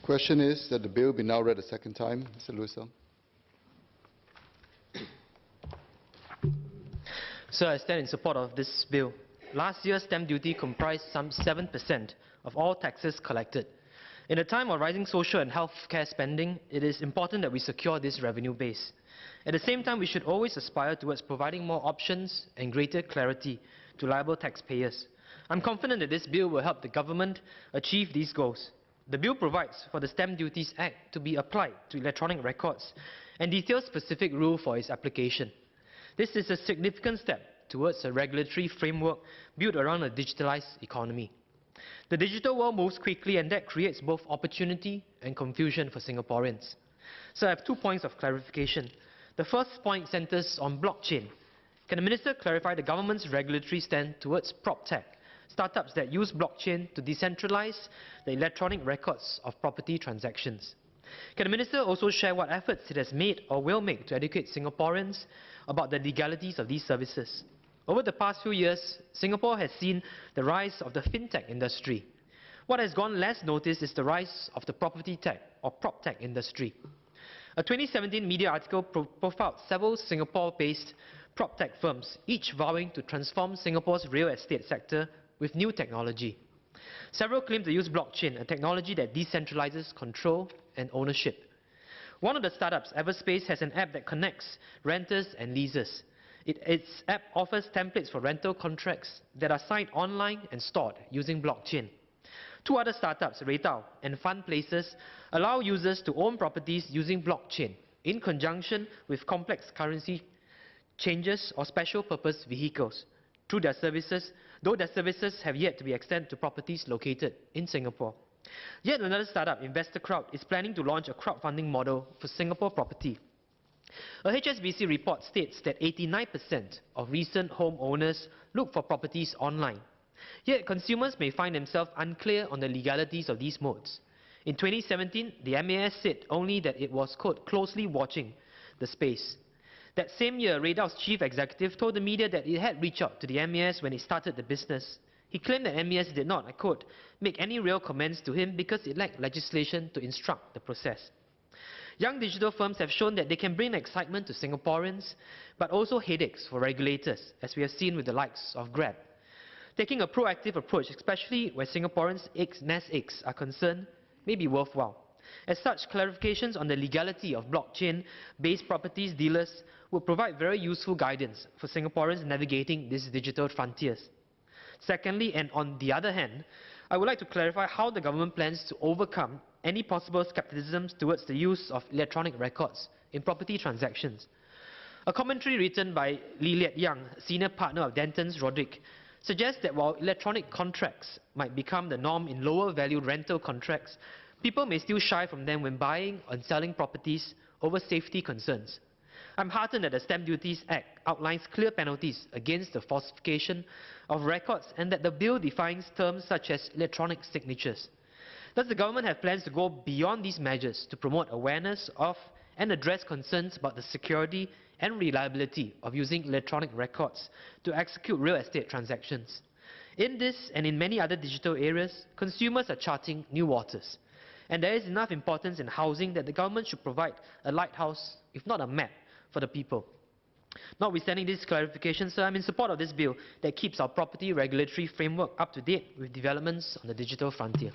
Question is that the bill be now read a second time. Mr. Luisel. Sir, I stand in support of this bill. Last year's stamp duty comprised some 7% of all taxes collected. In a time of rising social and healthcare spending, it is important that we secure this revenue base. At the same time, we should always aspire towards providing more options and greater clarity to liable taxpayers. I'm confident that this bill will help the government achieve these goals. The bill provides for the Stamp Duties Act to be applied to electronic records and details specific rules for its application. This is a significant step towards a regulatory framework built around a digitalized economy. The digital world moves quickly, and that creates both opportunity and confusion for Singaporeans. So I have 2 points of clarification. The first point centers on blockchain. Can the Minister clarify the government's regulatory stand towards PropTech, startups that use blockchain to decentralize the electronic records of property transactions? Can the Minister also share what efforts it has made or will make to educate Singaporeans about the legalities of these services? Over the past few years, Singapore has seen the rise of the fintech industry. What has gone less noticed is the rise of the property tech or PropTech industry. A 2017 media article profiled several Singapore-based PropTech firms, each vowing to transform Singapore's real estate sector with new technology. Several claim to use blockchain, a technology that decentralizes control and ownership. One of the startups, Everspace, has an app that connects renters and leases. Its app offers templates for rental contracts that are signed online and stored using blockchain. Two other startups, Reitao and Fund Places, allow users to own properties using blockchain in conjunction with complex currency changes or special purpose vehicles. Through their services, though their services have yet to be extended to properties located in Singapore. Yet another startup, InvestorCrowd, is planning to launch a crowdfunding model for Singapore property. A HSBC report states that 89% of recent homeowners look for properties online. Yet consumers may find themselves unclear on the legalities of these modes. In 2017, the MAS said only that it was, quote, closely watching the space. That same year, Redao's chief executive told the media that it had reached out to the MAS when it started the business. He claimed that MAS did not, I quote, make any real comments to him because it lacked legislation to instruct the process. Young digital firms have shown that they can bring excitement to Singaporeans, but also headaches for regulators, as we have seen with the likes of Grab. Taking a proactive approach, especially where Singaporeans' nest eggs are concerned, may be worthwhile. As such, clarifications on the legality of blockchain-based properties dealers will provide very useful guidance for Singaporeans navigating these digital frontiers. Secondly, and on the other hand, I would like to clarify how the government plans to overcome any possible skepticism towards the use of electronic records in property transactions. A commentary written by Lee Liet Young, senior partner of Dentons Roderick, suggests that while electronic contracts might become the norm in lower value rental contracts, people may still shy from them when buying and selling properties over safety concerns. I'm heartened that the Stamp Duties Act outlines clear penalties against the falsification of records and that the bill defines terms such as electronic signatures. Does the government have plans to go beyond these measures to promote awareness of and address concerns about the security and reliability of using electronic records to execute real estate transactions? In this and in many other digital areas, consumers are charting new waters. And there is enough importance in housing that the government should provide a lighthouse, if not a map, for the people. Notwithstanding this clarification, sir, I'm in support of this bill that keeps our property regulatory framework up to date with developments on the digital frontier.